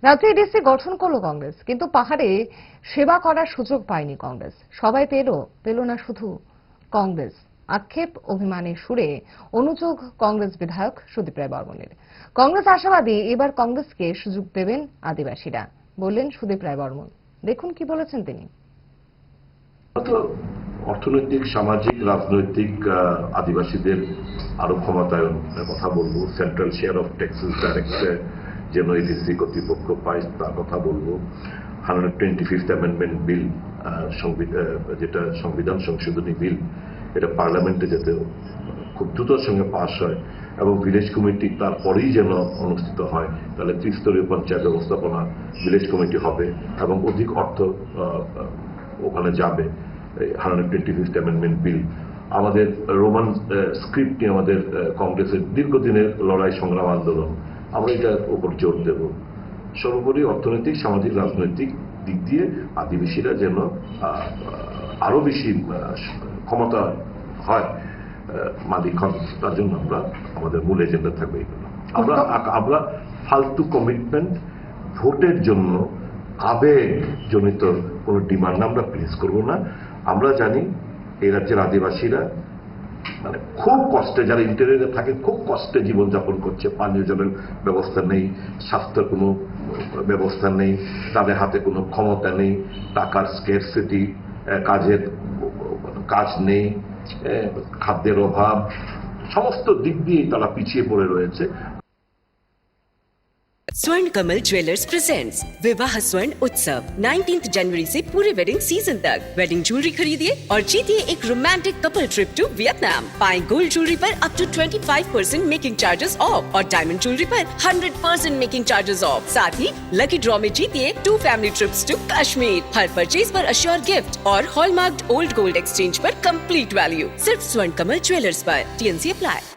রাজ্যে এডিসি গঠন করলো কংগ্রেস, কিন্তু পাহাড়ে সেবা করার সুযোগ পায়নি কংগ্রেস। সবাই পেল না শুধু কংগ্রেস। আক্ষেপ অভিমানের সুরে অনুযোগ কংগ্রেস বিধায়ক সুদীপ রায় বর্মনের। কংগ্রেস আশাবাদী এবার কংগ্রেসকে সুযোগ দেবেন আদিবাসীরা, বললেন সুদীপ রায় বর্মন। দেখুন কি বলেছেন তিনি। অর্থনৈতিক, সামাজিক, রাজনৈতিক আদিবাসীদের আরো ক্ষমতায়নের কথা বলবো। Central share of taxes direct যেন এডিসি কর্তৃপক্ষ পায় তার কথা বলবো। 125th অ্যামেন্ডমেন্ট বিল, যেটা সংবিধান সংশোধনী বিল, এটা পার্লামেন্টে যাতে খুব দ্রুতর সঙ্গে পাস হয় এবং ভিলেজ কমিটি তারপরেই যেন অনুষ্ঠিত হয়, তাহলে ত্রিস্তরীয় পঞ্চায়েত ব্যবস্থাপনা ভিলেজ কমিটি হবে এবং অধিক অর্থ ওখানে যাবে। 125th অ্যামেন্ডমেন্ট বিল আমাদের রোমান স্ক্রিপ্ট নিয়ে আমাদের কংগ্রেসের দীর্ঘদিনের লড়াই, সংগ্রাম, আন্দোলন, আমরা এটার উপর জোর দেব। সর্বোপরি অর্থনৈতিক, সামাজিক, রাজনৈতিক দিক দিয়ে আদিবাসীরা যেন আরো বেশি ক্ষমতা হয়, মালিক হন, তার জন্য আমরা আমাদের মূল এজেন্ডা থাকবে এগুলো। আমরা ফালতু কমিটমেন্ট, ভোটের জন্য আবেগ জনিত কোনো ডিমান্ড আমরা প্লেস করব না। আমরা জানি এই রাজ্যের আদিবাসীরা মানে খুব কষ্টে, যারা ইন্টেরিয়রে থাকে খুব কষ্টে জীবনযাপন করছে। পানীয় জলের ব্যবস্থা নেই, স্বাস্থ্যের কোনো ব্যবস্থা নেই, তাদের হাতে কোনো ক্ষমতা নেই, টাকার স্কেরসিটি, কাজ নেই, খাদ্যের অভাব, সমস্ত দিক দিয়েই তারা পিছিয়ে পড়ে রয়েছে। स्वर्ण कमल ज्वेलर्स प्रेजेंट्स विवाह स्वर्ण उत्सव 19 जनवरी से पूरे वेडिंग सीजन तक। वेडिंग ज्वेलरी खरीदिए और जीतिए एक romantic couple trip to Vietnam. पाएं गोल्ड ज्वेलरी पर up to 25% making charges off और डायमंड ज्वेलरी पर 100% मेकिंग चार्जेस ऑफ। साथ ही लकी ड्रॉ में जीतिए 2 फैमिली ट्रिप्स टू कश्मीर। हर परचेज पर अश्योर गिफ्ट और हॉलमार्क्ड ओल्ड गोल्ड एक्सचेंज पर कंप्लीट वैल्यू। सिर्फ स्वर्ण कमल ज्वेलर्स पर। TNC apply.